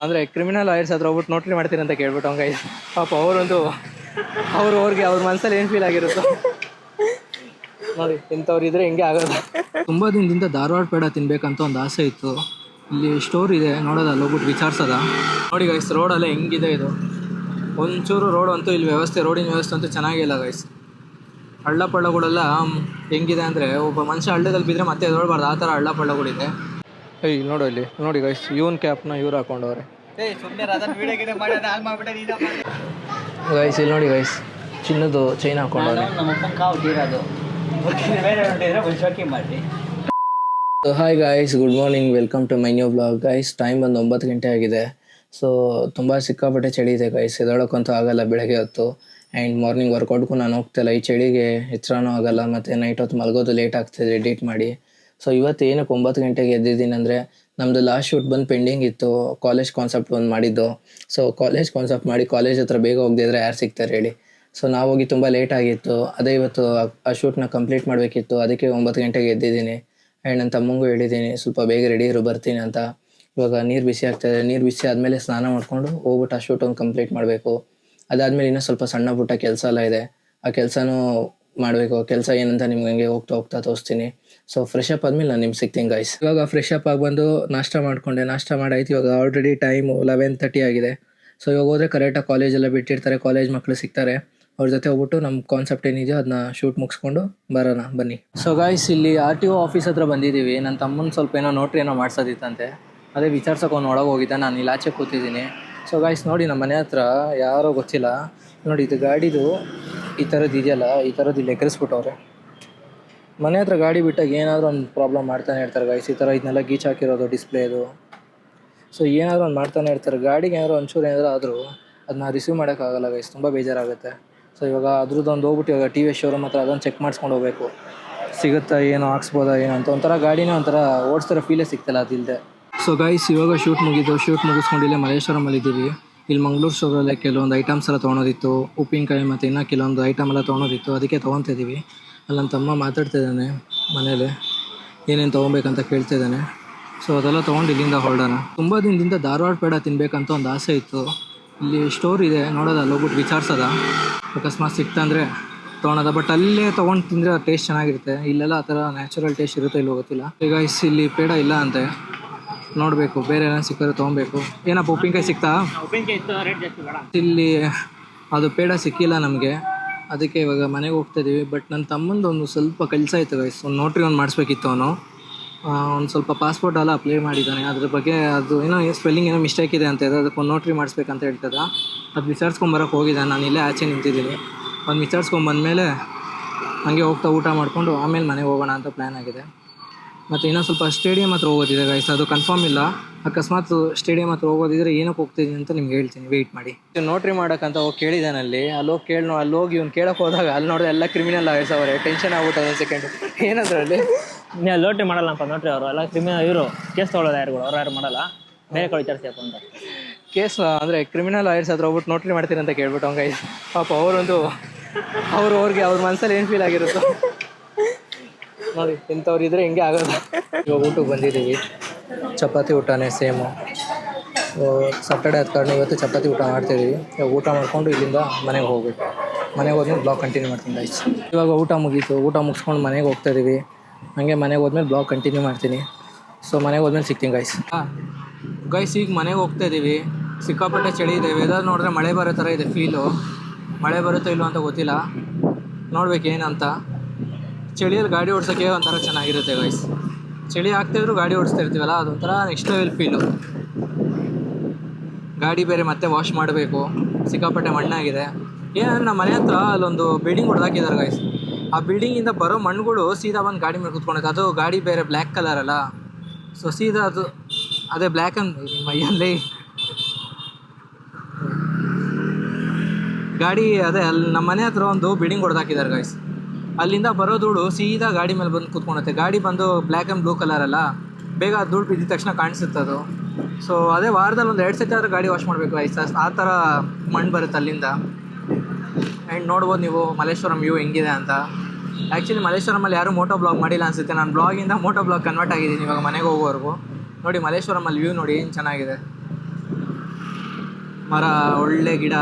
ಅಂದರೆ criminal lawyers ಹತ್ರ ಹೋಗ್ಬಿಟ್ಟು ನೋಟ್ರಿ ಮಾಡ್ತೀನಿ ಅಂತ ಕೇಳ್ಬಿಟ್ಟು ಹಂಗೆ ಪಾಪ ಅವ್ರಿಗೆ ಅವ್ರ ಮನಸ್ಸಲ್ಲಿ ಏನು ಫೀಲ್ ಆಗಿರುತ್ತೋ ನೋಡಿ. ಇಂಥವ್ರು ಇದ್ರೆ ಹಿಂಗೆ ಆಗೋದು. ತುಂಬ ದಿನದಿಂದ ಧಾರವಾಡ ಪೇಡ ತಿನ್ಬೇಕಂತ ಒಂದು ಆಸೆ ಇತ್ತು. ಇಲ್ಲಿ ಸ್ಟೋರ್ ಇದೆ ನೋಡೋದು, ಅಲ್ಲಿ ಹೋಗ್ಬಿಟ್ಟು ವಿಚಾರಿಸೋದ. ನೋಡಿ ಗೈಸ್, ರೋಡಲ್ಲೇ ಹೆಂಗಿದೆ ಇದು. ಒಂಚೂರು ರೋಡ್ ಅಂತೂ ಇಲ್ಲಿ ರೋಡಿನ ವ್ಯವಸ್ಥೆ ಅಂತೂ ಚೆನ್ನಾಗಿಲ್ಲ ಗೈಸ್. ಹಳ್ಳ ಪಳ್ಳಗಳೆಲ್ಲ ಹೆಂಗಿದೆ ಅಂದರೆ ಒಬ್ಬ ಮನುಷ್ಯ ಹಳ್ಳದಲ್ಲಿ ಬಿದ್ದರೆ ಮತ್ತೆ ಎದೊಳ್ಬಾರ್ದು, ಆ ಥರ ಹಳ್ಳ ಪಳ್ಳಗಳಿದೆ. ಇಲ್ಲಿ ನೋಡು, ಇಲ್ಲಿ ನೋಡಿ ಗೈಸ್, ಇವನ್ ಕ್ಯಾಪ್ನ ಇವ್ರು ಹಾಕೊಂಡವ್ರೆ ಗೈಸ್. ಇಲ್ಲಿ ನೋಡಿ ಗೈಸ್, ಚಿನ್ನದು ಚೈನ್ ಹಾಕೊಂಡವ್ರೆ. Hi guys, good morning, welcome to my new blog guys. Time ಬಂದು 9 ಗಂಟೆ ಆಗಿದೆ. ಸೊ ತುಂಬ ಸಿಕ್ಕಾಪಟ್ಟೆ ಚಳಿ ಇದೆ ಗೈಸ್, ಎದೊಳಕ್ಕಂತೂ ಆಗಲ್ಲ ಬೆಳಗ್ಗೆ ಹೊತ್ತು. ಆ್ಯಂಡ್ ಮಾರ್ನಿಂಗ್ ವರ್ಕೌಟ್ಗೂ ನಾನು ಹೋಗ್ತಿಲ್ಲ, ಈ ಚಳಿಗೆ ಎಚ್ಚರನೂ ಆಗಲ್ಲ. ಮತ್ತು ನೈಟ್ ಹೊತ್ತು ಮಲಗೋದು ಲೇಟ್ ಆಗ್ತಿದೆ ಎಡಿಟ್ ಮಾಡಿ. ಸೊ ಇವತ್ತು ಏನಕ್ಕೆ 9 ಗಂಟೆಗೆ ಎದ್ದಿದ್ದೀನಿ ಅಂದರೆ, ನಮ್ಮದು ಲಾಸ್ಟ್ ಶೂಟ್ ಬಂದು ಪೆಂಡಿಂಗ್ ಇತ್ತು. ಕಾಲೇಜ್ ಕಾನ್ಸೆಪ್ಟ್ ಒಂದು ಮಾಡಿದ್ದು. ಸೊ ಕಾಲೇಜ್ ಕಾನ್ಸೆಪ್ಟ್ ಮಾಡಿ ಕಾಲೇಜ್ ಹತ್ರ ಬೇಗ ಹೋಗದಿದ್ರೆ ಯಾರು ಸಿಗ್ತಾರೆ ಹೇಳಿ. ಸೊ ನಾವು ಹೋಗಿ ತುಂಬ ಲೇಟ್ ಆಗಿತ್ತು. ಅದೇ ಇವತ್ತು ಆ ಶೂಟ್ನ ಕಂಪ್ಲೀಟ್ ಮಾಡಬೇಕಿತ್ತು, ಅದಕ್ಕೆ 9 ಗಂಟೆಗೆ ಎದ್ದಿದ್ದೀನಿ. ಆ್ಯಂಡ್ ನನ್ನ ತಮ್ಮಂಗೂ ಹೇಳಿದ್ದೀನಿ ಸ್ವಲ್ಪ ಬೇಗ ರೆಡಿ ಇರು, ಬರ್ತೀನಿ ಅಂತ. ಇವಾಗ ನೀರು ಬಿಸಿ ಆಗ್ತಾಯಿದೆ. ನೀರು ಬಿಸಿ ಆದಮೇಲೆ ಸ್ನಾನ ಮಾಡಿಕೊಂಡು ಹೋಗ್ಬಿಟ್ಟು ಆ ಶೂಟ್ ಒಂದು ಕಂಪ್ಲೀಟ್ ಮಾಡಬೇಕು. ಅದಾದಮೇಲೆ ಇನ್ನೂ ಸ್ವಲ್ಪ ಸಣ್ಣ ಪುಟ್ಟ ಕೆಲಸ ಎಲ್ಲ ಇದೆ, ಆ ಕೆಲಸನೂ ಮಾಡಬೇಕು. ಕೆಲಸ ಏನಂತ ನಿಮ್ಗೆ ಹಂಗೆ ಹೋಗ್ತಾ ತೋರಿಸ್ತೀನಿ. ಸೊ ಫ್ರೆಶ್ ಅಪ್ ಆದಮೇಲೆ ನಾನು ನಿಮ್ಗೆ ಸಿಗ್ತೀನಿ ಗೈಸ್. ಇವಾಗ ಫ್ರೆಶ್ ಅಪ್ ಆಗಿ ಬಂದು ನಾಷ್ಟ ಮಾಡಾಯ್ತು. ಇವಾಗ ಆಲ್ರೆಡಿ ಟೈಮು 11:30 ಆಗಿದೆ. ಸೊ ಇವಾಗ ಹೋದರೆ ಕರೆಕ್ಟಾಗಿ ಕಾಲೇಜೆಲ್ಲ ಬಿಟ್ಟಿರ್ತಾರೆ, ಕಾಲೇಜ್ ಮಕ್ಕಳು ಸಿಗ್ತಾರೆ. ಅವ್ರ ಜೊತೆ ಹೋಗ್ಬಿಟ್ಟು ನಮ್ಮ ಕಾನ್ಸೆಪ್ಟ್ ಏನಿದೆಯೋ ಅದನ್ನ ಶೂಟ್ ಮುಗಿಸ್ಕೊಂಡು ಬರೋಣ ಬನ್ನಿ. ಸೊ ಗೈಸ್, ಇಲ್ಲಿ RTO ಆಫೀಸ್ ಹತ್ರ ಬಂದಿದ್ದೀವಿ. ನನ್ನ ತಮ್ಮನ ಸ್ವಲ್ಪ ನೋಟ್ರಿ ಮಾಡ್ಸೋದಿತ್ತಂತೆ, ಅದೇ ವಿಚಾರ್ಸೋಕೆ ಅವ್ನು ಒಳಗೆ ಹೋಗಿದ್ದ. ನಾನು ಇಲ್ಲಿ ಆಚೆ ಕೂತಿದ್ದೀನಿ. ಸೊ ಗೈಸ್ ನೋಡಿ, ನಮ್ಮ ಮನೆ ಹತ್ರ ಯಾರೋ ಗೊತ್ತಿಲ್ಲ ನೋಡಿ, ಇದು ಗಾಡಿದು ಈ ಥರದ್ದು ಇದೆಯಲ್ಲ, ಈ ಥರದ್ದು ಇಲ್ಲಿ ಎಗರಿಸ್ಬಿಟ್ಟವ್ರೆ. ಮನೆ ಹತ್ರ ಗಾಡಿ ಬಿಟ್ಟಾಗ ಏನಾದರೂ ಒಂದು ಪ್ರಾಬ್ಲಮ್ ಮಾಡ್ತಾನೆ ಇರ್ತಾರೆ ಗೈಸ್. ಈ ಥರ ಇದನ್ನೆಲ್ಲ ಗೀಚ್ ಹಾಕಿರೋದು ಡಿಸ್ಪ್ಲೇದು. ಸೊ ಏನಾದರೂ ಒಂದು ಮಾಡ್ತಾನೆ ಇರ್ತಾರೆ. ಗಾಡಿಗೆ ಏನಾದರೂ ಒಂಚೂರು ಏನಾದರೂ ಆದರೂ ಅದನ್ನ ರಿಸೀವ್ ಮಾಡೋಕ್ಕಾಗಲ್ಲ ಗೈಸ್, ತುಂಬ ಬೇಜಾರಾಗುತ್ತೆ. ಸೊ ಇವಾಗ ಅದ್ರದ್ದೊಂದು ಹೋಗ್ಬಿಟ್ಟು ಇವಾಗ TVS ಶೋರೂಮ್ ಹತ್ರ ಅದೊಂದು ಚೆಕ್ ಮಾಡಿಸ್ಕೊಂಡು ಹೋಗ್ಬೇಕು, ಸಿಗುತ್ತಾ ಏನೋ ಹಾಕ್ಸ್ಬೋದಾ ಏನೋ ಅಂತ. ಒಂಥರ ಗಾಡಿನೇ ಒಂಥರ ಓಡಿಸ್ತಾರೋ ಫೀಲೇ ಸಿಗ್ತಿಲ್ಲ ಅದಿಲ್ಲದೆ. ಸೊ ಗೈಸ್, ಇವಾಗ ಶೂಟ್ ಮುಗಿಸ್ಕೊಂಡು ಇಲ್ಲೇ ಮಲ್ಲೇಶ್ವರಮಲ್ಲಿ ಇದ್ದೀವಿ. ಇಲ್ಲಿ ಮಂಗಳೂರು ಸ್ಟೋರಲ್ಲೇ ಕೆಲವೊಂದು ಐಟಮ್ಸ್ ಎಲ್ಲ ತೊಗೊಳೋದಿತ್ತು, ಉಪ್ಪಿನಕಾಯಿ ಮತ್ತು ಇನ್ನೂ ಕೆಲವೊಂದು ಐಟಮ್ ಎಲ್ಲ ತೊಗೊಳೋದಿತ್ತು, ಅದಕ್ಕೆ ತೊಗೊತಿದ್ದೀವಿ. ಅಲ್ಲಿ ನನ್ನ ತಮ್ಮ ಮಾತಾಡ್ತಿದ್ದಾನೆ ಮನೇಲಿ, ಏನೇನು ತೊಗೊಬೇಕಂತ ಕೇಳ್ತಿದ್ದಾನೆ. ಸೊ ಅದೆಲ್ಲ ತೊಗೊಂಡು ಇಲ್ಲಿಂದ ಹೊರಡೋಣ. ತುಂಬ ದಿನದಿಂದ ಧಾರವಾಡ ಪೇಡ ತಿನ್ನಬೇಕಂತ ಒಂದು ಆಸೆ ಇತ್ತು. ಇಲ್ಲಿ ಸ್ಟೋರ್ ಇದೆ ನೋಡೋದು, ಅಲ್ಲಿ ಹೋಗ್ಬಿಟ್ಟು ವಿಚಾರಿಸೋದ, ಅಕಸ್ಮಾತ್ ಸಿಕ್ತಂದರೆ ತೊಗೊಳೋದ. ಬಟ್ ಅಲ್ಲೇ ತೊಗೊಂಡು ತಿಂದರೆ ಟೇಸ್ಟ್ ಚೆನ್ನಾಗಿರುತ್ತೆ. ಇಲ್ಲೆಲ್ಲ ಆ ಥರ ನ್ಯಾಚುರಲ್ ಟೇಸ್ಟ್ ಇರುತ್ತೆ ಇಲ್ಲೋ ಗೊತ್ತಿಲ್ಲ. ಈಗ ಇಲ್ಲಿ ಪೇಡ ಇಲ್ಲ ಅಂತೆ, ನೋಡಬೇಕು ಬೇರೆ ಏನೋ ಸಿಕ್ಕಿದ್ರೆ ತೊಗೊಬೇಕು. ಏನಪ್ಪ ಉಪ್ಪಿನಕಾಯಿ ಸಿಗ್ತಾ? ಇಲ್ಲಿ ಅದು ಪೇಡ ಸಿಕ್ಕಿಲ್ಲ ನಮಗೆ, ಅದಕ್ಕೆ ಇವಾಗ ಮನೆಗೆ ಹೋಗ್ತಾಯಿದ್ದೀವಿ. ಬಟ್ ನನ್ನ ತಮ್ಮಂದು ಒಂದು ಸ್ವಲ್ಪ ಕೆಲಸ ಇತ್ತು ಗೈಸ್, ಒಂದು ನೋಟ್ರಿ ಮಾಡಿಸ್ಬೇಕಿತ್ತು. ಅವನು ಒಂದು ಸ್ವಲ್ಪ ಪಾಸ್ಪೋರ್ಟ್ ಎಲ್ಲ ಅಪ್ಲೈ ಮಾಡಿದ್ದಾನೆ, ಅದ್ರ ಬಗ್ಗೆ ಅದು ಏನೋ ಸ್ಪೆಲ್ಲಿಂಗ್ ಏನೋ ಮಿಸ್ಟೇಕ್ ಇದೆ ಅಂತ ಇದೆ, ಅದಕ್ಕೆ ಒಂದು ನೋಟ್ರಿ ಮಾಡಿಸ್ಬೇಕಂತ ಹೇಳ್ತದ. ಅದು ವಿಚಾರಿಸ್ಕೊಂಬರೋಕೆ ಹೋಗಿದ್ದಾನೆ. ನಾನು ಇಲ್ಲೇ ಆಚೆ ನಿಂತಿದ್ದೀನಿ. ಒಂದು ವಿಚಾರಿಸ್ಕೊಂಬಂದಮೇಲೆ ಹಾಗೆ ಹೋಗ್ತಾ ಊಟ ಮಾಡಿಕೊಂಡು ಆಮೇಲೆ ಮನೆಗೆ ಹೋಗೋಣ ಅಂತ ಪ್ಲ್ಯಾನ್ ಆಗಿದೆ. ಮತ್ತು ಇನ್ನೊಂದು ಸ್ವಲ್ಪ ಸ್ಟೇಡಿಯಂ ಹತ್ರ ಹೋಗೋದಿದೆ ಗೈಸ್, ಅದು ಕನ್ಫರ್ಮ್ ಇಲ್ಲ. ಅಕಸ್ಮಾತ್ ಸ್ಟೇಡಿಯಂ ಹತ್ರ ಹೋಗೋದಿದ್ರೆ ಏನಕ್ಕೆ ಹೋಗ್ತಿದ್ದೀನಿ ಅಂತ ನಿಮ್ಗೆ ಹೇಳ್ತೀನಿ, ವೆಯ್ಟ್ ಮಾಡಿ. ನೋಟ್ರಿ ಮಾಡೋಕ್ಕಂತ ಹೋಗಿ ಕೇಳಿದ್ದಾನೆ. ಅಲ್ಲಿ ಹೋಗಿ ಇವ್ನು ಕೇಳೋಕೆ ಹೋದಾಗ ಅಲ್ಲಿ ನೋಡಿದ್ರೆ ಎಲ್ಲ ಕ್ರಿಮಿನಲ್ ಲಾಯರ್ಸ್ ಅವರೇ. ಟೆನ್ಷನ್ ಆಗ್ಬಿಟ್ಟು ಒಂದು ಸೆಕೆಂಡ್, ಏನಂದ್ರಲ್ಲಿ ನೀವು ನೋಟ್ರಿ ಮಾಡಲ್ಲಪ್ಪ. ನೋಟ್ರಿ ಅವರು ಎಲ್ಲ ಕ್ರಿಮಿನಲ್, ಇವರು ಕೇಸ್ ತೊಗೊಳ್ಳೋದು ಯಾರುಗಳು, ಅವ್ರು ಯಾರು ಮಾಡಲ್ಲ, ಬೇರೆ ಕಡೆ ವಿಚಾರಿಸ್ಯಪ್ಪ ಅಂತ. ಕೇಸ್ ಅಂದರೆ ಕ್ರಿಮಿನಲ್ ಲಾಯರ್ಸ್ ಹತ್ರ ಹೋಗ್ಬಿಟ್ಟು ನೋಟ್ರಿ ಮಾಡ್ತೀನಿ ಅಂತ ಕೇಳ್ಬಿಟ್ಟು ಹಂಗೆ ಪಾಪ ಅವ್ರಿಗೆ ಅವ್ರ ಮನಸ್ಸಲ್ಲಿ ಏನು ಫೀಲ್ ಆಗಿರುತ್ತೋ ನೋಡಿ. ಇಂಥವ್ರು ಇದ್ರೆ ಹಿಂಗೆ ಆಗೋದು. ಇವಾಗ ಊಟಕ್ಕೆ ಬಂದಿದ್ದೀವಿ, ಚಪಾತಿ ಊಟನೇ ಸೇಮು. ಸಾಟರ್ಡೆ ಆದ ಕಾರಣ ಇವತ್ತು ಚಪಾತಿ ಊಟ ಮಾಡ್ತಾಯಿದ್ದೀವಿ. ಇವಾಗ ಊಟ ಮಾಡಿಕೊಂಡು ಇಲ್ಲಿಂದ ಮನೆಗೆ ಹೋಗ್ಬೇಕು. ಮನೆಗೆ ಹೋದ್ಮೇಲೆ ಬ್ಲಾಗ್ ಕಂಟಿನ್ಯೂ ಮಾಡ್ತೀನಿ ಗೈಸ್. ಇವಾಗ ಊಟ ಮುಗೀತು, ಊಟ ಮುಗಿಸ್ಕೊಂಡು ಮನೆಗೆ ಹೋಗ್ತಾಯಿದ್ದೀವಿ. ಹಾಗೆ ಮನೆಗೆ ಹೋದ್ಮೇಲೆ ಬ್ಲಾಗ್ ಕಂಟಿನ್ಯೂ ಮಾಡ್ತೀನಿ. ಸೊ ಮನೆಗೆ ಹೋದ್ಮೇಲೆ ಸಿಗ್ತೀನಿ ಗೈಸ್. ಗೈಸ್ ಈಗ ಮನೆಗೆ ಹೋಗ್ತಾಯಿದ್ದೀವಿ. ಸಿಕ್ಕಾಪಟ್ಟೆ ಚಳಿ ಇದೆ. ವೆದರ್ ನೋಡಿದ್ರೆ ಮಳೆ ಬರೋ ಥರ ಇದೆ ಫೀಲು. ಮಳೆ ಬರುತ್ತೋ ಇಲ್ಲೋ ಅಂತ ಗೊತ್ತಿಲ್ಲ, ನೋಡ್ಬೇಕು ಏನಂತ. ಚಳಿಯಲ್ಲಿ ಗಾಡಿ ಓಡಿಸೋಕ್ಕೆ ಒಂಥರ ಚೆನ್ನಾಗಿರುತ್ತೆ ಗೈಸ್. ಚಳಿ ಆಗ್ತಾಯಿದ್ರು ಗಾಡಿ ಓಡಿಸ್ತಾ ಇರ್ತೀವಲ್ಲ, ಅದೊಂಥರ ನೆಕ್ಸ್ಟ್ ಲೆವೆಲ್ ಫೀಲು. ಗಾಡಿ ಬೇರೆ ಮತ್ತೆ ವಾಶ್ ಮಾಡಬೇಕು, ಸಿಕ್ಕಾಪಟ್ಟೆ ಮಣ್ಣಾಗಿದೆ. ಏನಂದ್ರೆ ನಮ್ಮ ಮನೆ ಹತ್ರ ಅಲ್ಲೊಂದು ಬಿಲ್ಡಿಂಗ್ ಹೊಡೆದಾಕಿದ್ದಾರೆ ಗೈಸ್. ಆ ಬಿಲ್ಡಿಂಗಿಂದ ಬರೋ ಮಣ್ಣುಗಳು ಸೀದಾ ಬಂದು ಗಾಡಿ ಮೇಲೆ ಕೂತ್ಕೊಂಡೈತೆ. ಅದು ಗಾಡಿ ಬೇರೆ ಬ್ಲ್ಯಾಕ್ ಕಲರ್ ಅಲ್ಲ, ಸೊ ಸೀದಾ ಅದು ಅದೇ ಬ್ಲ್ಯಾಕ್ ಅಂತ ಮೈಯಲ್ಲಿ ಗಾಡಿ ಅದೇ ಅಲ್ಲಿ ನಮ್ಮ ಮನೆ ಹತ್ರ ಒಂದು ಬಿಲ್ಡಿಂಗ್ ಹೊಡೆದಾಕಿದ್ದಾರೆ ಗೈಸ್. ಅಲ್ಲಿಂದ ಬರೋ ಧೂಳು ಸೀದಾ ಗಾಡಿ ಮೇಲೆ ಬಂದು ಕೂತ್ಕೊಳುತ್ತೆ. ಗಾಡಿ ಬಂದು ಬ್ಲ್ಯಾಕ್ ಆ್ಯಂಡ್ ಬ್ಲೂ ಕಲರ್ ಅಲ್ಲ, ಬೇಗ ಧೂಳು ಬಿದ್ದಿದ ತಕ್ಷಣ ಕಾಣಿಸುತ್ತೆ ಅದು. ಸೊ ಅದೇ ವಾರದಲ್ಲಿ ಒಂದು 2 ಸತಿ ಆದರೂ ಗಾಡಿ ವಾಶ್ ಮಾಡಬೇಕು ಗೈಸ್, ಆ ಥರ ಮಣ್ಣು ಬರುತ್ತೆ ಅಲ್ಲಿಂದ. ಆ್ಯಂಡ್ ನೋಡ್ಬೋದು ನೀವು ಮಲ್ಲೇಶ್ವರಂ ವ್ಯೂ ಹೆಂಗಿದೆ ಅಂತ. ಆ್ಯಕ್ಚುಲಿ ಮಲ್ಲೇಶ್ವರಮಲ್ಲಿ ಯಾರೂ ಮೋಟೋ ಬ್ಲಾಗ್ ಮಾಡಿಲ್ಲ ಅನಿಸುತ್ತೆ. ನಾನು ಬ್ಲಾಗಿಂದ ಮೋಟೋ ಬ್ಲಾಗ್ ಕನ್ವರ್ಟ್ ಆಗಿದ್ದೀನಿ ಇವಾಗ ಮನೆಗೆ ಹೋಗೋವರೆಗೂ. ನೋಡಿ ಮಲ್ಲೇಶ್ವರಮಲ್ಲಿ ವ್ಯೂ ನೋಡಿ ಏನು ಚೆನ್ನಾಗಿದೆ. ಮರ, ಒಳ್ಳೆ ಗಿಡ,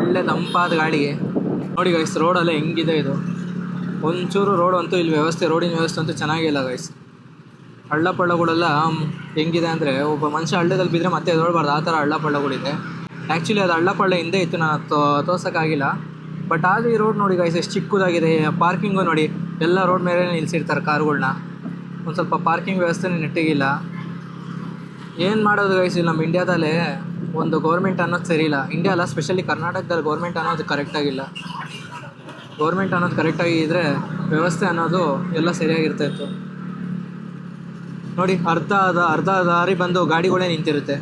ಒಳ್ಳೆ ತಂಪಾದ ಗಾಳಿ. ನೋಡಿ ಗೈಸ್ ರೋಡಲ್ಲೇ ಹೆಂಗಿದೆ ಇದು. ಒಂಚೂರು ರೋಡ್ ಅಂತೂ ಇಲ್ಲಿ ರೋಡಿನ ವ್ಯವಸ್ಥೆ ಅಂತೂ ಚೆನ್ನಾಗಿಲ್ಲ ಗೈಸ್. ಹಳ್ಳ ಪಳ್ಳಗಳೆಲ್ಲ ಹೆಂಗಿದೆ ಅಂದರೆ ಒಬ್ಬ ಮನುಷ್ಯ ಹಳ್ಳದಲ್ಲಿ ಬಿದ್ದರೆ ಮತ್ತೆ ಎದೊಳ್ಬಾರ್ದು, ಆ ಥರ ಹಳ್ಳ ಪಳ್ಳಗಳಿದೆ. ಆ್ಯಕ್ಚುಲಿ ಅದು ಹಳ್ಳ ಪಳ್ಳ ಹಿಂದೆ ಇತ್ತು, ನಾನು ತೋರ್ಸೋಕ್ಕಾಗಿಲ್ಲ. ಬಟ್ ಆದರೂ ಈ ರೋಡ್ ನೋಡಿ ಗೈಸ್ ಎಷ್ಟು ಚಿಕ್ಕದಾಗಿದೆ. ಪಾರ್ಕಿಂಗು ನೋಡಿ, ಎಲ್ಲ ರೋಡ್ ಮೇಲೆ ನಿಲ್ಲಿಸಿರ್ತಾರೆ ಕಾರುಗಳ್ನ. ಒಂದು ಸ್ವಲ್ಪ ಪಾರ್ಕಿಂಗ್ ವ್ಯವಸ್ಥೆ ನೆಟ್ಟಿಗಿಲ್ಲ. ಏನು ಮಾಡೋದು ಗೈಸ್, ಇಲ್ಲಿ ನಮ್ಮ ಇಂಡಿಯಾದಲ್ಲೇ ಒಂದು ಗೌರ್ಮೆಂಟ್ ಅನ್ನೋದು ಸರಿ ಇಲ್ಲ. ಇಂಡಿಯಾ ಅಲ್ಲ, ಸ್ಪೆಷಲಿ ಕರ್ನಾಟಕದಲ್ಲಿ ಗೌರ್ಮೆಂಟ್ ಅನ್ನೋದು ಕರೆಕ್ಟಾಗಿಲ್ಲ. ಗೌರ್ಮೆಂಟ್ ಅನ್ನೋದು ಕರೆಕ್ಟಾಗಿ ಇದ್ದರೆ ವ್ಯವಸ್ಥೆ ಅನ್ನೋದು ಎಲ್ಲ ಸರಿಯಾಗಿರ್ತಾಯಿತ್ತು. ನೋಡಿ ಅರ್ಧ ದಾರಿ ಬಂದು ಗಾಡಿಗಳೇ ನಿಂತಿರುತ್ತೆ.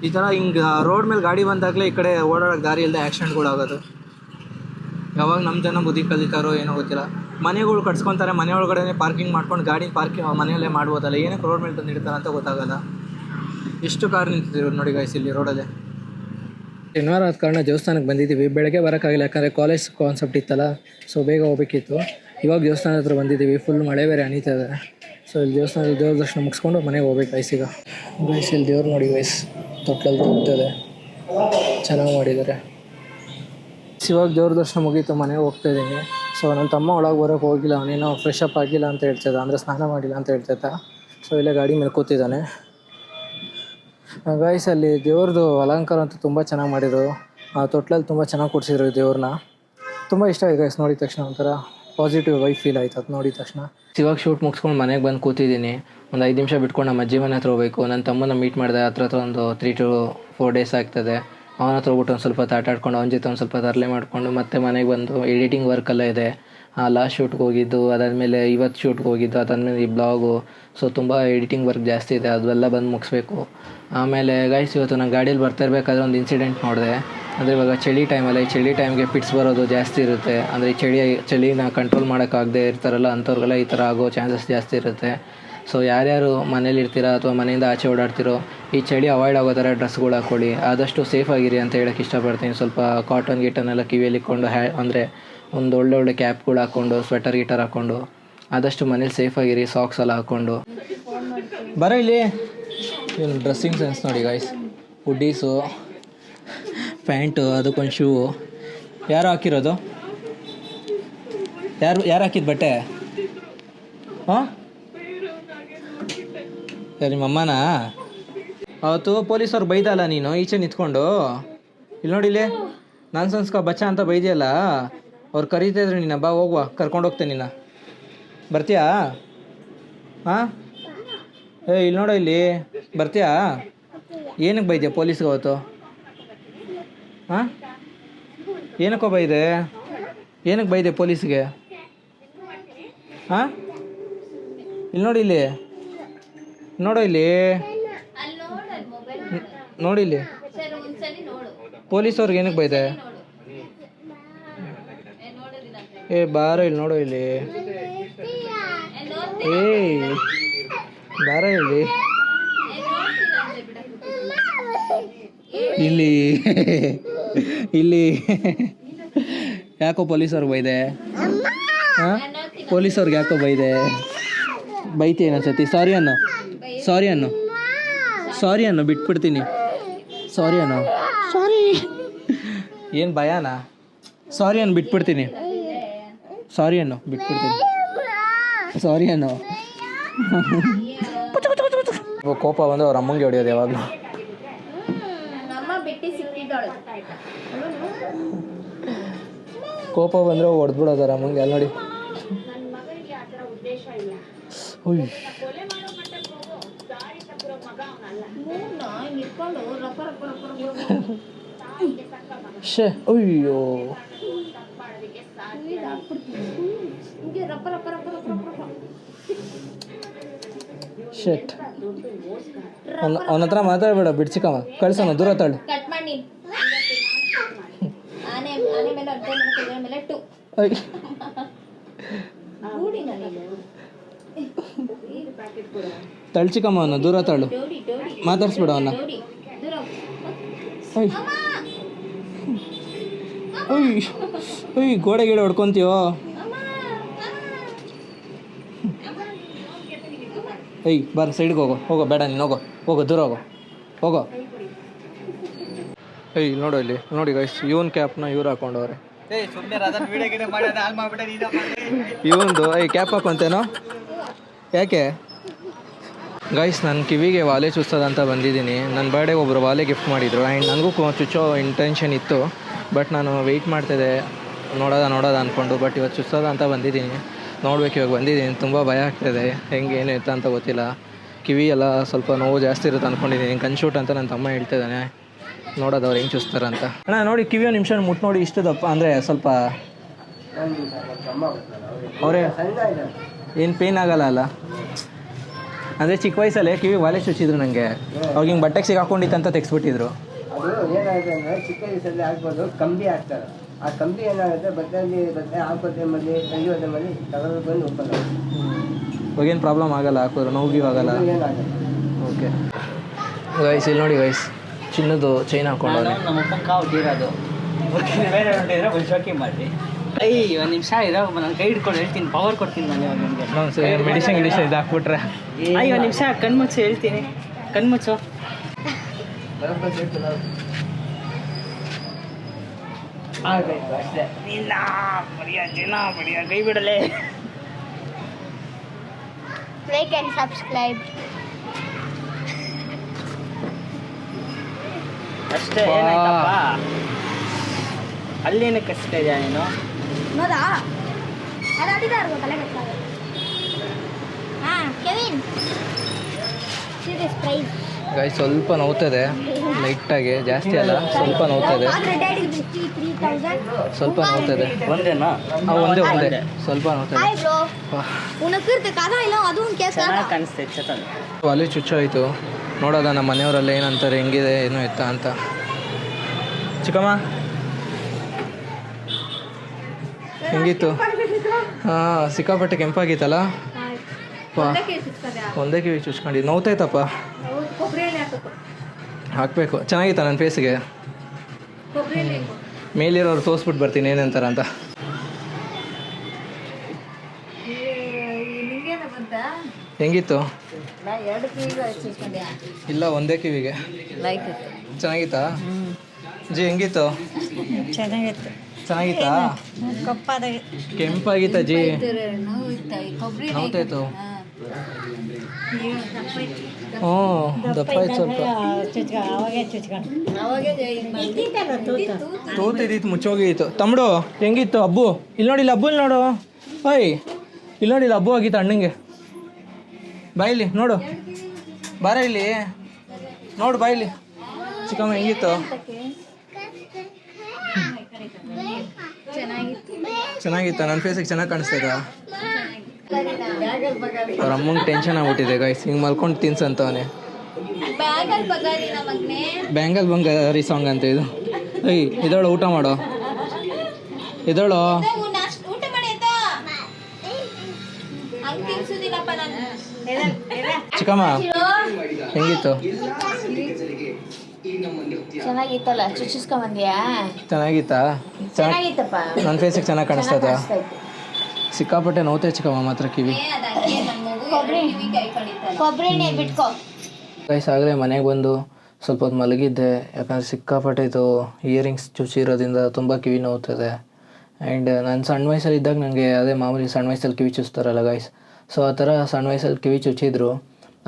ಈ ಥರ ಹಿಂಗೆ ರೋಡ್ ಮೇಲೆ ಗಾಡಿ ಬಂದಾಗಲೇ ಈ ಕಡೆ ಓಡಾಡೋಕ್ಕೆ ದಾರಿ ಇಲ್ಲದೆ ಆ್ಯಕ್ಸಿಡೆಂಟ್ಗಳಾಗೋದು. ಯಾವಾಗ ನಮ್ಮ ಜನ ಬುದ್ಧಿ ಕಲಿತಾರೋ ಏನೋ ಗೊತ್ತಿಲ್ಲ. ಮನೆಗಳು ಕಟ್ಸ್ಕೊತಾರೆ, ಮನೆ ಒಳಗಡೆ ಪಾರ್ಕಿಂಗ್ ಮಾಡ್ಕೊಂಡು ಗಾಡಿ ಪಾರ್ಕಿಂಗ್ ಮನೆಯಲ್ಲೇ ಮಾಡ್ಬೋದಲ್ಲ, ಏನಕ್ಕೆ ರೋಡ್ ಮೇಲೆ ತಂದಿಡ್ತಾರೆ ಅಂತ ಗೊತ್ತಾಗಲ್ಲ. ಎಷ್ಟು ಕಾರ್ ನಿಂತಿದ್ದೀವಿ ನೋಡಿ ಗೈಸ್ ಇಲ್ಲಿ ರೋಡಲ್ಲೇ. ಶನಿವಾರ ಆದ ಕಾರಣ ದೇವಸ್ಥಾನಕ್ಕೆ ಬಂದಿದ್ದೀವಿ. ಬೆಳಗ್ಗೆ ಬರೋಕ್ಕಾಗಿಲ್ಲ, ಯಾಕಂದರೆ ಕಾಲೇಜ್ ಕಾನ್ಸೆಪ್ಟ್ ಇತ್ತಲ್ಲ, ಸೊ ಬೇಗ ಹೋಗ್ಬೇಕಿತ್ತು. ಇವಾಗ ದೇವಸ್ಥಾನದ ಹತ್ರ ಬಂದಿದ್ದೀವಿ. ಫುಲ್ ಮಳೆ ಬೇರೆ ಹನಿತಾ ಇದೆ. ಸೊ ಇಲ್ಲಿ ದೇವಸ್ಥಾನದಲ್ಲಿ ದೇವ್ರ ದರ್ಶನ ಮುಗಿಸ್ಕೊಂಡು ಮನೆಗೆ ಹೋಗ್ಬೇಕು ಗೈಸ್. ಈಗ ಗೈಸ್ ಇಲ್ಲಿ ದೇವ್ರು ನೋಡಿ ಗೈಸ್, ತೊಟ್ಲಲ್ಲಿ ತುಂಬ್ತದೆ, ಚೆನ್ನಾಗಿ ಮಾಡಿದ್ದಾರೆ. ಇವಾಗ ದೇವ್ರ ದರ್ಶನ ಮುಗೀತು, ಮನೆಗೆ ಹೋಗ್ತಾಯಿದ್ದೀನಿ. ಸೊ ನನ್ನ ತಮ್ಮ ಒಳಗೆ ಬರೋಕ್ಕೆ ಹೋಗಿಲ್ಲ, ಅವನೇನೋ ಫ್ರೆಶ್ ಅಪ್ ಆಗಿಲ್ಲ ಅಂತ ಹೇಳ್ತಿದ್ದ, ಅಂದರೆ ಸ್ನಾನ ಮಾಡಿಲ್ಲ ಅಂತ ಹೇಳ್ತಿದ್ದ. ಸೊ ಇಲ್ಲೇ ಗಾಡಿ ಮೇಲೆ ಕೂತಿದ್ದಾನೆ ಗೈಸ್. ಅಲ್ಲಿ ದೇವ್ರದ್ದು ಅಲಂಕಾರ ಅಂತೂ ತುಂಬ ಚೆನ್ನಾಗಿ ಮಾಡಿದ್ರು. ಆ ತೊಟ್ಲಲ್ಲಿ ತುಂಬ ಚೆನ್ನಾಗಿ ಕೊಡಿಸಿದ್ರು ದೇವ್ರನ್ನ. ತುಂಬ ಇಷ್ಟ ಆಯ್ತು ಗೈಸ್. ನೋಡಿದ ತಕ್ಷಣ ಒಂಥರ ಪಾಸಿಟಿವ್ ವೈಫ್ ಫೀಲ್ ಆಯ್ತು ಅದು ನೋಡಿದ ತಕ್ಷಣ. ಇವಾಗ ಶೂಟ್ ಮುಗಿಸ್ಕೊಂಡು ಮನೆಗೆ ಬಂದು ಕೂತಿದ್ದೀನಿ. ಒಂದು 5 ನಿಮಿಷ ಬಿಟ್ಕೊಂಡು ನಮ್ಮ ಅಜ್ಜಿ ಮನೆ ಹತ್ರ ಹೋಗಬೇಕು. ನನ್ನ ತಮ್ಮನ ಮೀಟ್ ಮಾಡಿದೆ, ಹತ್ರ ಒಂದು 3 to 4 days ಆಗ್ತದೆ. ಅವನ ಹತ್ರ ಹೋಗ್ಬಿಟ್ಟು ಒಂದು ಸ್ವಲ್ಪ ಆಟಾಡ್ಕೊಂಡು ಅವನ ಜೊತೆ ಒಂದು ಸ್ವಲ್ಪ ತರಲೆ ಮಾಡಿಕೊಂಡು ಮತ್ತೆ ಮನೆಗೆ ಬಂದು ಎಡಿಟಿಂಗ್ ವರ್ಕೆಲ್ಲ ಇದೆ. ಲಾಸ್ಟ್ ಶೂಟ್ಗೆ ಹೋಗಿದ್ದು, ಅದಾದಮೇಲೆ ಇವತ್ತು ಶೂಟ್ಗೆ ಹೋಗಿದ್ದು, ಅದಾದಮೇಲೆ ಈ ಬ್ಲಾಗು. ಸೊ ತುಂಬ ಎಡಿಟಿಂಗ್ ವರ್ಕ್ ಜಾಸ್ತಿ ಇದೆ, ಅದೆಲ್ಲ ಬಂದು ಮುಗಿಸ್ಬೇಕು. ಆಮೇಲೆ ಗೈಸ್ ಇವತ್ತು ನಾನು ಗಾಡೀಲಿ ಬರ್ತಾ ಇರಬೇಕಾದ್ರೆ ಒಂದು ಇನ್ಸಿಡೆಂಟ್ ನೋಡಿದೆ. ಅಂದರೆ ಇವಾಗ ಚಳಿ ಟೈಮಲ್ಲಿ, ಚಳಿ ಟೈಮ್ಗೆ ಪಿಟ್ಸ್ ಬರೋದು ಜಾಸ್ತಿ ಇರುತ್ತೆ. ಅಂದರೆ ಚಳಿನ ಕಂಟ್ರೋಲ್ ಮಾಡೋಕ್ಕಾಗದೇ ಇರ್ತಾರಲ್ಲ, ಅಂಥವ್ರಿಗೆಲ್ಲ ಈ ಥರ ಆಗೋ ಚಾನ್ಸಸ್ ಜಾಸ್ತಿ ಇರುತ್ತೆ. ಸೊ ಯಾರ್ಯಾರು ಮನೇಲಿ ಇರ್ತೀರಾ ಅಥವಾ ಮನೆಯಿಂದ ಆಚೆ ಓಡಾಡ್ತಿರೋ, ಈ ಚಳಿ ಅವಾಯ್ಡ್ ಆಗೋ ಥರ ಡ್ರೆಸ್ಗಳು ಹಾಕ್ಕೊಳ್ಳಿ. ಆದಷ್ಟು ಸೇಫಾಗಿರಿ ಅಂತ ಹೇಳೋಕ್ಕೆ ಇಷ್ಟಪಡ್ತೀನಿ. ಸ್ವಲ್ಪ ಕಾಟನ್ ಗಿಟನ್ನೆಲ್ಲ ಕಿವಿಯಲ್ಲಿ ಇಟ್ಕೊಂಡು ಅಂದರೆ ಒಂದು ಒಳ್ಳೆ ಕ್ಯಾಪ್ಗಳು ಹಾಕ್ಕೊಂಡು, ಸ್ವೆಟರ್ ಗಿಟರ್ ಹಾಕ್ಕೊಂಡು ಆದಷ್ಟು ಮನೇಲಿ ಸೇಫಾಗಿರಿ. ಸಾಕ್ಸ್ ಎಲ್ಲ ಹಾಕ್ಕೊಂಡು ಬರೋ ಇಲ್ಲಿ. ಇವನು ಡ್ರೆಸ್ಸಿಂಗ್ ಸೆನ್ಸ್ ನೋಡಿ ಗೈಸ್, ಹುಡ್ಡೀಸು, ಪ್ಯಾಂಟು, ಅದಕ್ಕೊಂದು ಶೂ. ಯಾರು ಹಾಕಿರೋದು? ಯಾರು ಹಾಕಿದ್ದು ಬಟ್ಟೆ? ಹಾಂ, ಸರಿ ನಿಮ್ಮಮ್ಮನಾ? ಅವತ್ತು ಪೊಲೀಸವ್ರು ಬೈದಲ್ಲ ನೀನು ಈಚೆ ನಿಂತ್ಕೊಂಡು. ಇಲ್ಲಿ ನೋಡಿ, ಇಲ್ಲಿ ನಾನು ಸಂಸ್ಕ ಬಚ್ಚ ಅಂತ ಬೈದಿಯಲ್ಲ, ಅವ್ರು ಕರೀತಾಯಿದ್ರು ನಿನ್ನ, ಬಾ ಹೋಗುವ, ಕರ್ಕೊಂಡು ಹೋಗ್ತೇನೆ ನಿನ್ನ, ಬರ್ತೀಯಾ? ಹಾಂ, ಇಲ್ಲಿ ನೋಡೋ, ಇಲ್ಲಿ ಬರ್ತೀಯಾ? ಏನಕ್ಕೆ ಬೈದ್ಯಾ ಪೊಲೀಸ್ಗೆ ಅವತ್ತು? ಹಾಂ, ಏನಕ್ಕೋ ಬೈದೆ? ಏನಕ್ಕೆ ಬೈದೆ ಪೊಲೀಸ್ಗೆ? ಹಾಂ, ಇಲ್ಲಿ ನೋಡಿ, ಇಲ್ಲಿ ನೋಡೋ, ಇಲ್ಲಿ ನೋಡಿ, ಇಲ್ಲಿ ಪೊಲೀಸವ್ರಿಗೆ ಏನಕ್ಕೆ ಬೈದೆ? ಬಾರೋ ಇಲ್ಲಿ ನೋಡೋ, ಇಲ್ಲಿ ಬಾರೋ ಇಲ್ಲಿ ಇಲ್ಲಿ ಇಲ್ಲಿ ಯಾಕೋ ಪೊಲೀಸವ್ರಿಗೆ ಬೈದೆ? ಹಾಂ, ಪೊಲೀಸವ್ರಿಗೆ ಯಾಕೋ ಬೈದೆ? ಬೈತೀಯ ಅನ್ಸತಿ? ಸಾರಿ ಅನ್ನು ಬಿಟ್ಬಿಡ್ತೀನಿ. ಸಾರಿ ಏನು ಭಯನಾ? ಸಾರಿ ಬಿಟ್ಬಿಡ್ತೀನಿ. ಸಾರಿ ಕೋಪ ಬಂದು ಅವ್ರ ಅಮ್ಮಂಗೆ ಹೊಡೆಯೋದು ಯಾವಾಗಲೂ. ಕೋಪ ಬಂದರೆ ಹೊಡೆದ್ಬಿಡೋದು ಅವ್ರ ಅಮ್ಮಂಗೆ. ಅಲ್ಲಿ ನೋಡಿ, ಶೇ, ಅಯ್ಯೋ ಶೆಟ್. ಅವನ ಹತ್ರ ಮಾತಾಡ್ಬೇಡ, ಬಿಡ್ಸಿಕಮ್ಮ, ಕಳ್ಸೋಣ, ದೂರ ತಳ್ಳಿ. ತಳ್ಚಿಕಮ್ಮ, ಅವನು ದೂರ ತಳ್ಳು, ಮಾತಾಡ್ಸ್ಬಿಡ ಅವನ್ನ. ಗೋಡೆ ಗಿಡ ಹೊಡ್ಕೊಂತೀವೋ? ಬರ ಸೈಡ್ಗೆ ಹೋಗೋ, ಬೇಡ ನೀನು ಹೋಗೋ, ದೂರ ಹೋಗೋ. ಏಯ್ ನೋಡು ಇಲ್ಲಿ ನೋಡಿ ಗೈಸ್, ಇವನ್ ಕ್ಯಾಪ್ನ ಇವ್ರು ಹಾಕೊಂಡವ್ರೆ. ಇವಂದು ಈ ಕ್ಯಾಪ್ ಹಾಕೊಂತೇನೋ ಯಾಕೆ ಗೈಸ್? ನನ್ನ ಕಿವಿಗೆ ವಾಲೆ ಚುಚ್ಚೋದಂತ ಬಂದಿದ್ದೀನಿ. ನನ್ನ ಬರ್ಡೇಗೆ ಒಬ್ಬರು ವಾಲೆ ಗಿಫ್ಟ್ ಮಾಡಿದರು ಆ್ಯಂಡ್ ನನಗೂ ಚುಚ್ಚೋ ಇಂಟೆನ್ಷನ್ ಇತ್ತು. ಬಟ್ ನಾನು ವೆಯ್ಟ್ ಮಾಡ್ತಿದ್ದೆ ನೋಡೋದ ಅಂದ್ಕೊಂಡು. ಬಟ್ ಇವತ್ತು ಚುಚ್ಚೋದ ಅಂತ ಬಂದಿದ್ದೀನಿ. ನೋಡ್ಬೇಕು, ಇವಾಗ ಬಂದಿದ್ದೀನಿ. ತುಂಬ ಭಯ ಆಗ್ತಾಯಿದೆ, ಹೆಂಗೆ ಏನು ಇತ್ತು ಅಂತ ಗೊತ್ತಿಲ್ಲ. ಕಿವಿ ಎಲ್ಲ ಸ್ವಲ್ಪ ನೋವು ಜಾಸ್ತಿ ಇರುತ್ತೆ ಅಂದ್ಕೊಂಡಿದ್ದೀನಿ. ಕನ್ಶೂಟ್ ಅಂತ ನನ್ನ ತಮ್ಮ ಹೇಳ್ತಿದ್ದಾನೆ. ನೋಡೋದು ಅವ್ರು ಹೆಂಗೆ ಚುಸ್ತಾರಂತ. ಅಣ್ಣ ನೋಡಿ, ಕಿವಿಯ ನಿಮಿಷ ಮುಟ್ಟು ನೋಡಿ, ಇಷ್ಟು ದಪ್ಪ ಅಂದರೆ ಸ್ವಲ್ಪ ಅವರೇ ಏನು ಪೇನ್ ಆಗಲ್ಲ ಅಲ್ಲ? ಅಂದರೆ ಚಿಕ್ಕ ವಯಸ್ಸಲ್ಲೇ ಕಿವಿ ವಾಲೆ ಚುಚ್ಚಿದ್ರು ನನಗೆ. ಅವಾಗ ಹಿಂಗೆ ಬಟ್ಟೆಗೆ ಸಿಗಾಕೊಂಡಿತ್ತು ಅಂತ ತೆಗೆಸ್ಬಿಟ್ಟಿದ್ರು. ಅದು ಏನಾಗುತ್ತೆ ಅಂದರೆ ಚಿಕ್ಕ ವಯಸ್ಸಲ್ಲಿ ಹಾಕ್ಬೋದು, ಕಂಬಿ ಹಾಕ್ತಾರೆ. ಆ ಕಂಬಿ ಏನಾಗುತ್ತೆ, ಬಟ್ಟೆ ಹಾಕೋದೇ ಮಲ್ಲಿ ತೆಗಿಯೋದೇ ಮಲ್ಲಿ ತಗೊಳ್ಳೋದು ಬಂದು ಒಪ್ಪಲ್ಲ. ಇವಾಗೇನು ಪ್ರಾಬ್ಲಮ್ ಆಗಲ್ಲ, ಹಾಕೋರು ನೋವು ಆಗಲ್ಲ. ಏನಾಗುತ್ತೆ. ಓಕೆ ಗೈಸ್, ಇಲ್ಲಿ ನೋಡಿ ಗೈಸ್, ಚಿನ್ನದು ಚೈನ್ ಹಾಕೊಂಡವ್ರೆ. ನಮ್ಮ ಅಪ್ಪನ ಕಾವು ತೀರೋದು ಬೇರೆ ಹೊಂಟಿದ್ರೆ ಒಂದು ಶೋಕಿ ಮಾಡಿ. ಒಂದು ನಿಮಿಷ ಇರೋ, ನಾನು ಕೈ ಹಿಡ್ಕೊಂಡು ಹೇಳ್ತೀನಿ, ಪವರ್ ಕೊಡ್ತೀನಿ ನಾನು ಇವಾಗ ನಿಮಗೆ. ಮೆಡಿಸಿನ್ ಇದು ಹಾಕ್ಬಿಟ್ರೆ ಒಂದು ನಿಮಿಷ ಕಣ್ಮುಚ್ಚು ಹೇಳ್ತೀನಿ, ಕಣ್ಮುಚ್ಚು. ಅಷ್ಟೇ, ನಿನ್ನ ಬಡಿಯ ಕೈ ಬಿಡಲೇ. Like and subscribe. ಅಷ್ಟೇ, ಏನಾಯ್ತಪ್ಪ? ಅಲ್ಲೇನಕ್ಕೆ ಕಷ್ಟ ಇದೆಯಾ ನೀನು? ನೋಡಾ ಅದು ಅಡಿದಾರು ತಲೆ ಕೆಟ್ಟಾಗ. ಹಾಂ ಕೆವಿನ್, ಸೀರಿಯಸ್ ಪ್ರೈಸ್ ಗೈಸ್ ಸ್ವಲ್ಪ ನೋವ್ತದೆ, ಲೈಟಾಗಿ, ಜಾಸ್ತಿ ಅಲ್ಲ, ಸ್ವಲ್ಪ ನೋವ್ತದೆ, ಸ್ವಲ್ಪ ನೋವ್ತದೆ. ಒಂದೇನಾ? ಒಂದೇ ಸ್ವಲ್ಪ ನೋವ್ತದೆ. ಹಾಯ್ ಬ್ರೋ, ಉನಕ್ಕೆ ಕಥಾ ಇಲ್ಲ, ಅದು ಒಂದು ಕೇಸ್ ಚೆನ್ನಾಗಿ ಕಾಣಿಸ್ತೈತೆ ಚತನ್. ವಾಲೆ ಚುಚ್ಚೋಯ್ತು. ನೋಡೋದ ನಮ್ಮ ಮನೆಯವರೆಲ್ಲ ಏನಂತಾರೆ, ಹೆಂಗಿದೆ ಏನು ಎತ್ತ ಅಂತ. ಚಿಕ್ಕಮ್ಮ ಹೆಂಗಿತ್ತು? ಹಾಂ, ಸಿಕ್ಕಾಪಟ್ಟೆ ಕೆಂಪಾಗಿತ್ತಲ್ಲ? ಒಂದೇ ಕಿವಿ ಚುಚ್ಕೊಂಡಿದ್ದು. ನೋವ್ತೈತಪ್ಪ, ಹಾಕಬೇಕು. ಚೆನ್ನಾಗಿತ್ತ ನನ್ನ ಫೇಸಿಗೆ? ಮೇಲಿರೋರು ತೋರಿಸ್ಬಿಟ್ಟು ಬರ್ತೀನಿ ಏನಂತಾರ ಅಂತ. ಹೆಂಗಿತ್ತು? ಇಲ್ಲ, ಒಂದೇ ಕಿವಿಗೆ. ಚೆನ್ನಾಗಿತ್ತಾ ಜಿ? ಹೆಂಗಿತ್ತು? ಚೆನ್ನಾಗಿತ್ತಾ? ಕೆಂಪಾಗಿತ್ತ ಜಿ? ನೋವ್ತಾಯ್ತು. ಹ್ಞೂ, ದಪ್ಪ ಆಯ್ತು ಸ್ವಲ್ಪ. ತೂತಿದ್ದಿತ್ತು, ಮುಚ್ಚೋಗಿತ್ತು. ತಮ್ಮಡು ಹೆಂಗಿತ್ತು? ಹಬ್ಬು ಇಲ್ಲಿ ನೋಡಿ, ಇಲ್ಲಿ ಹಬ್ಬು ನೋಡು. ಓಯ್ ಇಲ್ಲಿ ನೋಡಿ, ಇಲ್ಲಿ ಹಬ್ಬು ಆಗಿತ್ತು ಅಣ್ಣಂಗೆ. ಬಾ ಇಲ್ಲಿ ನೋಡು, ಬಾರ ಇಲ್ಲಿ ನೋಡು, ಬಾ ಇಲ್ಲಿ. ಚಿಕ್ಕಮ್ಮ ಹೆಂಗಿತ್ತು? ಚೆನ್ನಾಗಿತ್ತ? ನನ್ನ ಫೇಸಿಗೆ ಚೆನ್ನಾಗಿ ಕಾಣಿಸ್ತದ? ಅವ್ರ ಅಮ್ಮಂಗೆ ಟೆನ್ಷನ್ ಆಗ್ಬಿಟ್ಟಿದೆ ಗೈಸ್, ಹಿಂಗೆ ಮಲ್ಕೊಂಡು ತಿನ್ಸಂತವನೇ. ಬ್ಯಾಂಗಲ್ ಬಂಗಾರಿ ಸಾಂಗ್ ಅಂತ ಇದು. ಏಯ್ ಇದಳು, ಊಟ ಮಾಡೋ, ಇದಳು. ಚಿಕ್ಕಮ್ಮ ಹೆಂಗಿತ್ತು? ಚೆನ್ನಾಗಿತ್ತಲ್ಲ, ಚುಚ್ಚಿಸ್ಕೊಂಬಂದ್ಯಾ? ಚೆನ್ನಾಗಿತ್ತಾ? ಚೆನ್ನಾಗಿತ್ತಪ್ಪ. ನನ್ನ ಫೇಸಿಗೆ ಚೆನ್ನಾಗಿ ಕಾಣಿಸ್ತದ? ಸಿಕ್ಕಾಪಟ್ಟೆ ನೋವ್ತೆ ಚಿಕ್ಕಮ್ಮ ಮಾತ್ರ ಕಿವಿ. ಕೊಬ್ಬರಿ ಎಣ್ಣೆ ಬಿಟ್ಕೋ. ಗೈಸ್ ಆಗಲೇ ಮನೆಗೆ ಬಂದು ಸ್ವಲ್ಪ ಹೊತ್ತು ಮಲಗಿದ್ದೆ. ಯಾಕಂದರೆ ಸಿಕ್ಕಾಪಟ್ಟೆ ಇದು ಇಯರಿಂಗ್ಸ್ ಚುಚ್ಚಿರೋದ್ರಿಂದ ತುಂಬ ಕಿವಿ ನೋವ್ತದೆ. ಆ್ಯಂಡ್ ನಾನು ಸಣ್ಣ ವಯಸ್ಸಲ್ಲಿದ್ದಾಗ ನನಗೆ ಅದೇ ಮಾಮೂಲಿ ಸಣ್ಣ ವಯಸ್ಸಲ್ಲಿ ಕಿವಿ ಚುಚ್ತಾರಲ್ಲ ಗೈಸ್, ಸೊ ಆ ಥರ ಸಣ್ಣ ವಯಸ್ಸಲ್ಲಿ ಕಿವಿ ಚುಚ್ಚಿದ್ರು.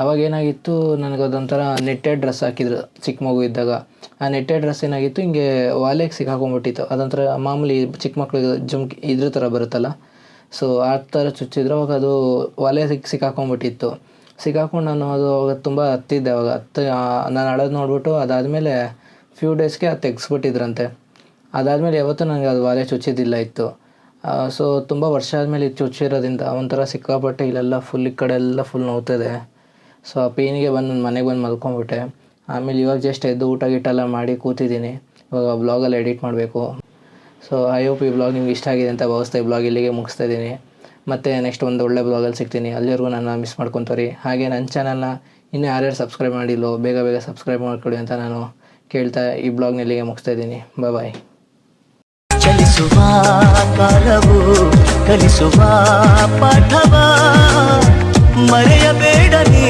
ಅವಾಗ ಏನಾಗಿತ್ತು, ನನಗೆ ಅದೊಂಥರ ನೆಟ್ಟೆಡ್ ಡ್ರೆಸ್ ಹಾಕಿದ್ರು ಚಿಕ್ಕ ಮಗು ಇದ್ದಾಗ. ಆ ನೆಟ್ಟೆಡ್ ಡ್ರೆಸ್ ಏನಾಗಿತ್ತು, ಹಿಂಗೆ ವಾಲೆಗೆ ಸಿಕ್ಕಾಕೊಂಡ್ಬಿಟ್ಟಿತ್ತು. ಅದೊಂಥರ ಮಾಮೂಲಿ ಚಿಕ್ಕ ಮಕ್ಳಿಗೆ ಜುಮ್ಕಿ ಇದ್ರ ಥರ ಬರುತ್ತಲ್ಲ, ಸೊ ಆ ಥರ ಚುಚ್ಚಿದ್ರು. ಅವಾಗ ಅದು ವಾಲೆ ಸಿಕ್ಕಾಕೊಂಡ್ಬಿಟ್ಟಿತ್ತು. ಸಿಕ್ಕಾಕೊಂಡು ನಾನು ಅದು ಅವಾಗ ತುಂಬ ಹತ್ತಿದ್ದೆ. ಅವಾಗ ನಾನು ಅಳೋದು ನೋಡ್ಬಿಟ್ಟು ಅದಾದಮೇಲೆ ಫ್ಯೂ ಡೇಸ್ಗೆ ಅದು ತೆಗ್ಸ್ಬಿಟ್ಟಿದ್ರಂತೆ. ಅದಾದಮೇಲೆ ಯಾವತ್ತೂ ನನಗೆ ಅದು ವಾಲೆ ಚುಚ್ಚಿದ್ದಿಲ್ಲ ಇತ್ತು. ಸೊ ತುಂಬ ವರ್ಷ ಆದಮೇಲೆ ಇದು ಚುಚ್ಚಿರೋದ್ರಿಂದ ಒಂಥರ ಸಿಕ್ಕಾಪಟ್ಟೆ ಇಲ್ಲೆಲ್ಲ ಫುಲ್, ಈ ಕಡೆ ಎಲ್ಲ ಫುಲ್ ನೋವ್ತದೆ. ಸೊ ಆ ಪೇನಿಗೆ ಬಂದು ನನ್ನ ಮನೆಗೆ ಬಂದು ಮಲ್ಕೊಂಡ್ಬಿಟ್ಟೆ. ಆಮೇಲೆ ಇವಾಗ ಜಸ್ಟ್ ಎದ್ದು ಊಟ ಗಿಟ್ಟೆಲ್ಲ ಮಾಡಿ ಕೂತಿದ್ದೀನಿ. ಇವಾಗ ಬ್ಲಾಗಲ್ಲಿ ಎಡಿಟ್ ಮಾಡಬೇಕು. ಸೊ ಐ ಹೋಪ್ ಈ ಬ್ಲಾಗ್ ನಿಮ್ಗೆ ಇಷ್ಟ ಆಗಿದೆ ಅಂತ ಭಾವಿಸ್ತಾ ಈ ಬ್ಲಾಗ್ ಇಲ್ಲಿಗೆ ಮುಗಿಸ್ತಾ ಇದ್ದೀನಿ. ಮತ್ತು ನೆಕ್ಸ್ಟ್ ಒಂದು ಒಳ್ಳೆ ಬ್ಲಾಗಲ್ಲಿ ಸಿಗ್ತೀನಿ. ಅಲ್ಲಿವರೆಗೂ ನನ್ನ ಮಿಸ್ ಮಾಡ್ಕೊತೀರಿ. ಹಾಗೆ ನನ್ನ ಚಾನಲ್ನ ಇನ್ನೂ ಯಾರ್ಯಾರು ಸಬ್ಸ್ಕ್ರೈಬ್ ಮಾಡಿಲ್ಲೋ ಬೇಗ ಸಬ್ಸ್ಕ್ರೈಬ್ ಮಾಡ್ಕೊಳ್ಳಿ ಅಂತ ನಾನು ಕೇಳ್ತಾ ಈ ಬ್ಲಾಗ್ನ ಇಲ್ಲಿಗೆ ಮುಗಿಸ್ತಾ ಇದ್ದೀನಿ. ಬಾಯ್. ಚಲಿಸುವ ಕಾಲವು ಕಲಿಸುವ ಪಾಠವ ಮರೆಯಬೇಡ ನೀ.